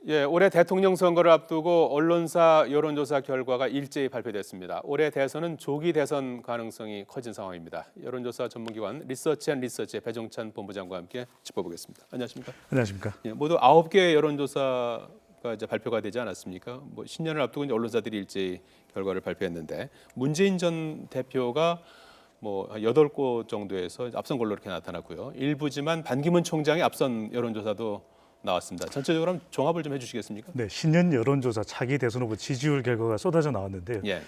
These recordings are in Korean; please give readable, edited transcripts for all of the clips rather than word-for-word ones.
예, 올해 대통령 선거를 앞두고 언론사 여론조사 결과가 일제히 발표됐습니다. 올해 대선은 조기 대선 가능성이 커진 상황입니다. 여론조사 전문기관 리서치앤리서치의 배종찬 본부장과 함께 짚어보겠습니다. 안녕하십니까? 안녕하십니까? 예, 모두 9개의 여론조사가 이제 발표가 되지 않았습니까? 신년을 앞두고 이제 언론사들이 일제히 결과를 발표했는데 문재인 전 대표가 8곳 정도에서 앞선 걸로 이렇게 나타났고요. 일부지만 반기문 총장의 앞선 여론조사도 나왔습니다. 전체적으로 한번 종합을 좀 해주시겠습니까? 네, 신년 여론조사 차기 대선 후보 지지율 결과가 쏟아져 나왔는데요. 예.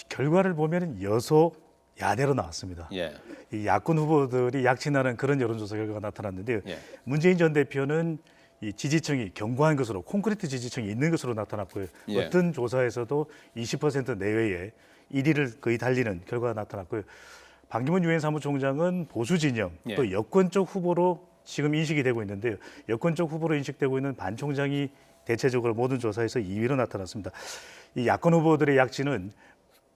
결과를 보면 여소 야대로 나왔습니다. 예. 이 야권 후보들이 약진하는 그런 여론조사 결과가 나타났는데요. 예. 문재인 전 대표는 이 지지층이 견고한 것으로 콘크리트 지지층이 있는 것으로 나타났고요. 예. 어떤 조사에서도 20% 내외에 1위를 거의 달리는 결과가 나타났고요. 반기문 유엔 사무총장은 보수 진영 예. 또 여권 쪽 후보로 지금 인식이 되고 있는데요. 여권 쪽 후보로 인식되고 있는 반 총장이 대체적으로 모든 조사에서 2위로 나타났습니다. 이 야권 후보들의 약진은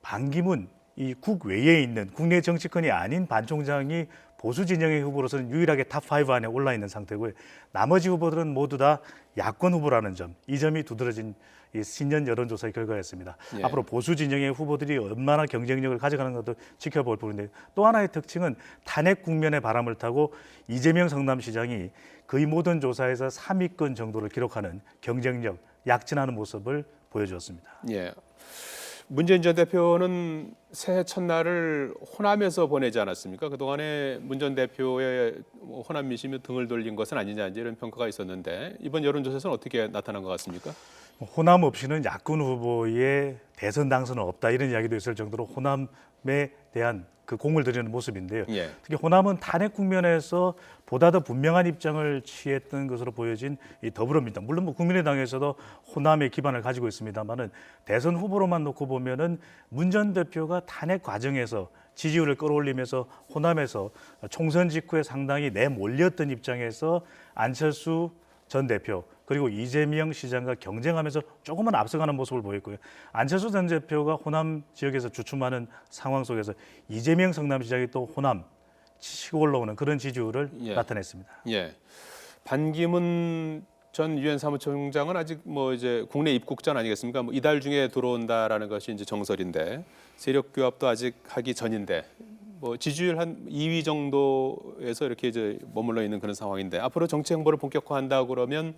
반기문 이 국외에 있는 국내 정치권이 아닌 반 총장이 보수 진영의 후보로서는 유일하게 탑5 안에 올라 있는 상태고요. 나머지 후보들은 모두 다 야권 후보라는 점, 이 점이 두드러진 이 신년 여론조사의 결과였습니다. 예. 앞으로 보수 진영의 후보들이 얼마나 경쟁력을 가져가는 것도 지켜볼 부분인데 또 하나의 특징은 탄핵 국면의 바람을 타고 이재명 성남시장이 거의 모든 조사에서 3위권 정도를 기록하는 경쟁력, 약진하는 모습을 보여주었습니다. 예. 문재인 전 대표는 새해 첫날을 호남에서 보내지 않았습니까? 그동안에 문 전 대표의 호남 민심이 등을 돌린 것은 아니냐 이런 평가가 있었는데 이번 여론조사에서는 어떻게 나타난 것 같습니까? 호남 없이는 야권 후보의 대선 당선은 없다 이런 이야기도 있을 정도로 호남에 대한 그 공을 들이는 모습인데요. 예. 특히 호남은 탄핵 국면에서 보다 더 분명한 입장을 취했던 것으로 보여진 이 더불어민주당, 물론 국민의당에서도 호남의 기반을 가지고 있습니다만은 대선 후보로만 놓고 보면은 문 전 대표가 탄핵 과정에서 지지율을 끌어올리면서 호남에서 총선 직후에 상당히 내몰렸던 입장에서 안철수 전 대표 그리고 이재명 시장과 경쟁하면서 조금은 앞서가는 모습을 보였고요. 안철수 전 대표가 호남 지역에서 주춤하는 상황 속에서 이재명 성남시장이 또 호남 치고 올라오는 그런 지지율을 예. 나타냈습니다. 예. 반기문 전 유엔 사무총장은 아직 이제 국내 입국 전 아니겠습니까? 이달 중에 들어온다라는 것이 이제 정설인데 세력 규합도 아직 하기 전인데 지지율 한 2위 정도에서 이렇게 이제 머물러 있는 그런 상황인데 앞으로 정치 행보를 본격화한다 그러면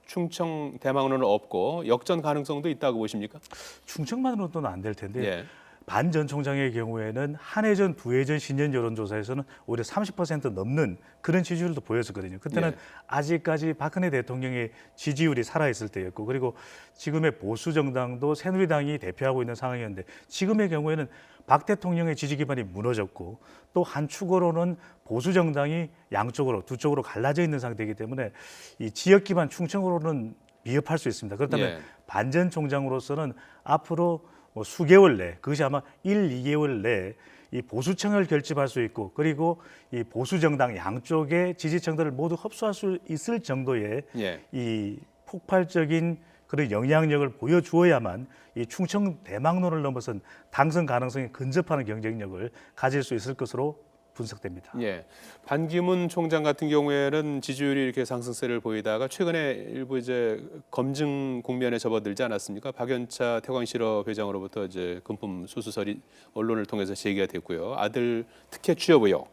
충청 대망론은 없고 역전 가능성도 있다고 보십니까? 충청만으로는 안 될 텐데 예. 반 전 총장의 경우에는 한 해 전, 두 해 전 신년 여론조사에서는 오히려 30% 넘는 그런 지지율도 보였었거든요. 그때는 예. 아직까지 박근혜 대통령의 지지율이 살아있을 때였고 그리고 지금의 보수 정당도 새누리당이 대표하고 있는 상황이었는데 지금의 경우에는 박 대통령의 지지 기반이 무너졌고 또 한 축으로는 보수 정당이 양쪽으로 두 쪽으로 갈라져 있는 상태이기 때문에 이 지역 기반 충청으로는 미흡할 수 있습니다. 그렇다면 예. 반 전 총장으로서는 앞으로 수개월 내, 그것이 아마 1, 2개월 내에 이 보수층을 결집할 수 있고 그리고 이 보수 정당 양쪽의 지지층들을 모두 흡수할 수 있을 정도의 예. 이 폭발적인 그런 영향력을 보여주어야만 이 충청 대망론을 넘어선 당선 가능성이 근접하는 경쟁력을 가질 수 있을 것으로 분석됩니다. 예. 반기문 총장 같은 경우에는 지지율이 이렇게 상승세를 보이다가 최근에 일부 이제 검증 국면에 접어들지 않았습니까? 박연차 태광실업 회장으로부터 이제 금품 수수설이 언론을 통해서 제기가 됐고요. 아들 특혜 취업 의혹,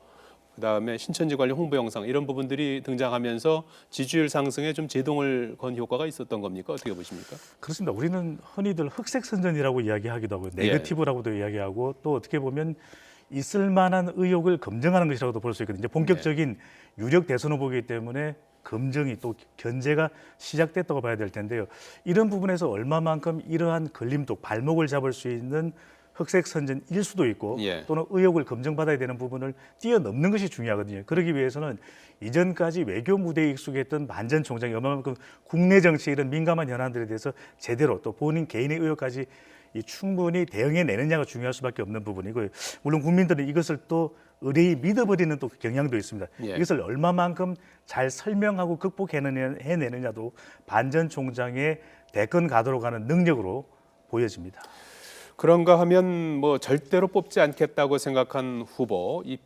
그다음에 신천지 관련 홍보 영상 이런 부분들이 등장하면서 지지율 상승에 좀 제동을 건 효과가 있었던 겁니까? 어떻게 보십니까? 그렇습니다. 우리는 흔히들 흑색 선전이라고 이야기하기도 하고 네거티브라고도 이야기하고 또 어떻게 보면 있을 만한 의혹을 검증하는 것이라고도 볼 수 있거든요. 이제 본격적인 유력 대선 후보이기 때문에 검증이 또 견제가 시작됐다고 봐야 될 텐데요. 이런 부분에서 얼마만큼 이러한 걸림돌, 발목을 잡을 수 있는 흑색 선전일 수도 있고 예. 또는 의혹을 검증받아야 되는 부분을 뛰어넘는 것이 중요하거든요. 그러기 위해서는 이전까지 외교 무대에 익숙했던 반 전 총장이 얼마만큼 국내 정치에 이런 민감한 현안들에 대해서 제대로 또 본인 개인의 의혹까지 충분히 대응해내느냐가 중요할 수밖에 없는 부분이고요. 물론 국민들은 이것을 또 의뢰히 믿어버리는 또 경향도 있습니다. 예. 이것을 얼마만큼 잘 설명하고 극복해내느냐도 반 전 총장의 대권 가도로 가는 능력으로 보여집니다. 그런가 하면 절대로 뽑지 않겠다고 생각한 후보, 이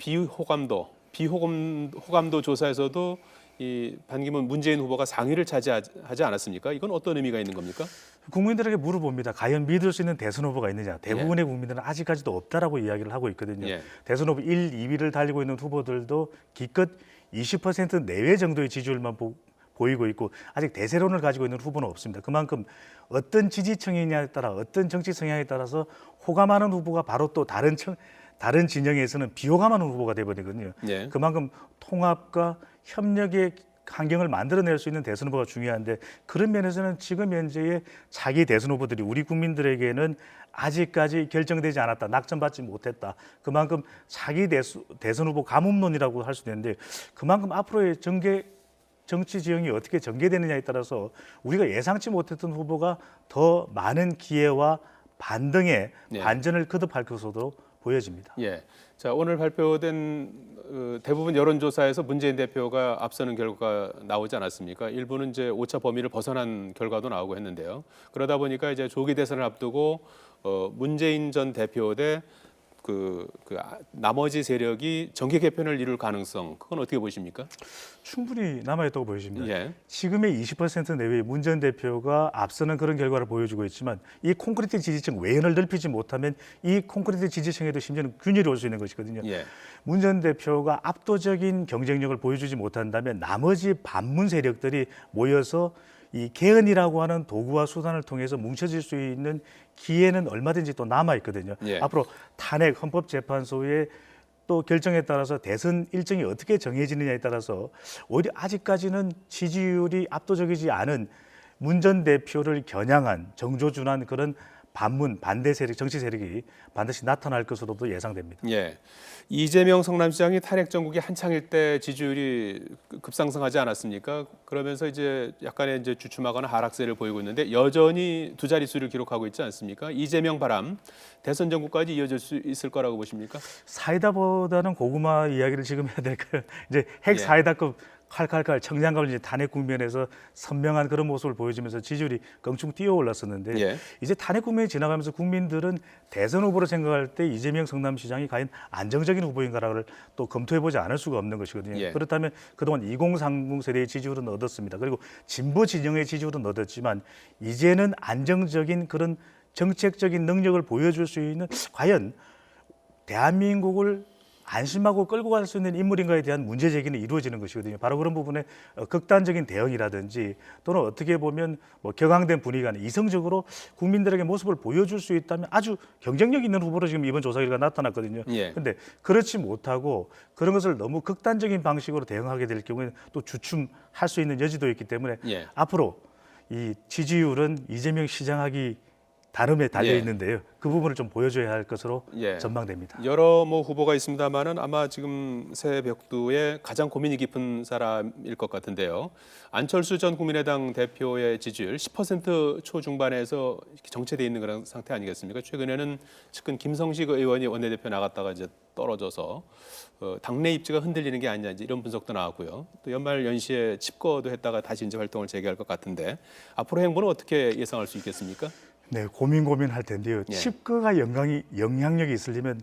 비호감도 조사에서도 이 반기문 문재인 후보가 상위를 차지하지 않았습니까? 이건 어떤 의미가 있는 겁니까? 국민들에게 물어봅니다. 과연 믿을 수 있는 대선 후보가 있느냐. 대부분의 국민들은 아직까지도 없다라고 이야기를 하고 있거든요. 예. 대선 후보 1, 2위를 달리고 있는 후보들도 기껏 20% 내외 정도의 지지율만 보이고 있고 아직 대세론을 가지고 있는 후보는 없습니다. 그만큼 어떤 지지층이냐에 따라 어떤 정치 성향에 따라서 호감하는 후보가 바로 또 다른 진영에서는 비호감하는 후보가 되버리거든요. 예. 그만큼 통합과 협력의 환경을 만들어낼 수 있는 대선 후보가 중요한데 그런 면에서는 지금 현재의 차기 대선 후보들이 우리 국민들에게는 아직까지 결정되지 않았다, 낙점받지 못했다. 그만큼 차기 대선 후보 가뭄론이라고 할 수도 있는데 그만큼 앞으로의 정치 지형이 어떻게 전개되느냐에 따라서 우리가 예상치 못했던 후보가 더 많은 기회와 반등의 네. 반전을 거듭할 것으로 보여집니다. 예. 자, 오늘 발표된 대부분 여론조사에서 문재인 대표가 앞서는 결과가 나오지 않았습니까? 일부는 이제 오차 범위를 벗어난 결과도 나오고 했는데요. 그러다 보니까 이제 조기 대선을 앞두고 문재인 전 대표 대 나머지 세력이 정계 개편을 이룰 가능성, 그건 어떻게 보십니까? 충분히 남아있다고 보여집니다. 예. 지금의 20% 내외의 문 전 대표가 앞서는 그런 결과를 보여주고 있지만 이 콘크리트 지지층 외연을 넓히지 못하면 이 콘크리트 지지층에도 심지어는 균열이 올 수 있는 것이거든요. 예. 문 전 대표가 압도적인 경쟁력을 보여주지 못한다면 나머지 반문 세력들이 모여서 이 개헌이라고 하는 도구와 수단을 통해서 뭉쳐질 수 있는 기회는 얼마든지 또 남아 있거든요. 예. 앞으로 탄핵 헌법재판소의 또 결정에 따라서 대선 일정이 어떻게 정해지느냐에 따라서 오히려 아직까지는 지지율이 압도적이지 않은 문 전 대표를 겨냥한 정조준한 그런 반대 세력, 정치 세력이 반드시 나타날 것으로도 예상됩니다. 예. 이재명 성남시장이 탄핵 정국이 한창일 때 지지율이 급상승하지 않았습니까? 그러면서 이제 약간의 이제 주춤하거나 하락세를 보이고 있는데 여전히 두 자릿수를 기록하고 있지 않습니까? 이재명 바람 대선 정국까지 이어질 수 있을 거라고 보십니까? 사이다보다는 고구마 이야기를 지금 해야 될까요? 이제 핵 사이다급 칼칼칼 청량감을 이제 탄핵 국면에서 선명한 그런 모습을 보여주면서 지지율이 껑충 뛰어올랐었는데 예. 이제 탄핵 국면이 지나가면서 국민들은 대선 후보로 생각할 때 이재명 성남시장이 과연 안정적인 후보인가를 또 검토해보지 않을 수가 없는 것이거든요. 예. 그렇다면 그동안 2030 세대의 지지율은 얻었습니다. 그리고 진보 진영의 지지율은 얻었지만 이제는 안정적인 그런 정책적인 능력을 보여줄 수 있는 과연 대한민국을 안심하고 끌고 갈 수 있는 인물인가에 대한 문제 제기는 이루어지는 것이거든요. 바로 그런 부분에 극단적인 대응이라든지 또는 어떻게 보면 뭐 격앙된 분위기가 아닌 이성적으로 국민들에게 모습을 보여줄 수 있다면 아주 경쟁력 있는 후보로 지금 이번 조사 결과 나타났거든요. 그런데 예. 그렇지 못하고 그런 것을 너무 극단적인 방식으로 대응하게 될 경우에는 또 주춤할 수 있는 여지도 있기 때문에 예. 앞으로 이 지지율은 이재명 시장하기 다름에 달려 있는데요. 그 부분을 좀 보여줘야 할 것으로 예. 전망됩니다. 여러 후보가 있습니다만은 아마 지금 새 벽두에 가장 고민이 깊은 사람일 것 같은데요. 안철수 전 국민의당 대표의 지지율 10% 초중반에서 정체돼 있는 그런 상태 아니겠습니까? 최근에는 측근 김성식 의원이 원내대표 나갔다가 이제 떨어져서 당내 입지가 흔들리는 게 아니냐 이런 분석도 나왔고요. 또 연말 연시에 칩거도 했다가 다시 이제 활동을 재개할 것 같은데 앞으로 행보는 어떻게 예상할 수 있겠습니까? 네, 고민할 텐데요. 예. 칩거가 영향력이 있으려면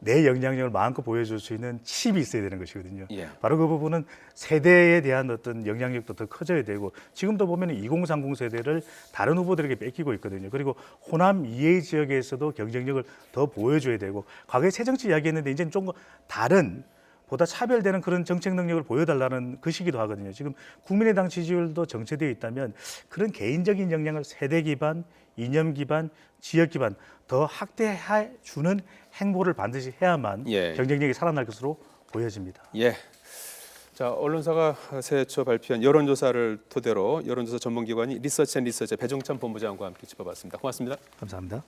내 영향력을 마음껏 보여줄 수 있는 칩이 있어야 되는 것이거든요. 예. 바로 그 부분은 세대에 대한 어떤 영향력도 더 커져야 되고 지금도 보면 2030 세대를 다른 후보들에게 뺏기고 있거든요. 그리고 호남 이해 지역에서도 경쟁력을 더 보여줘야 되고 과거에 새정치 이야기했는데 이제는 좀 다른 보다 차별되는 그런 정책 능력을 보여달라는 그 시기도 하거든요. 지금 국민의당 지지율도 정체되어 있다면 그런 개인적인 역량을 세대 기반, 이념 기반, 지역 기반 더 확대해 주는 행보를 반드시 해야만 예. 경쟁력이 살아날 것으로 보여집니다. 예. 자, 언론사가 새해 초 발표한 여론조사를 토대로 여론조사 전문기관이 리서치앤리서치 배종찬 본부장과 함께 짚어봤습니다. 고맙습니다. 감사합니다.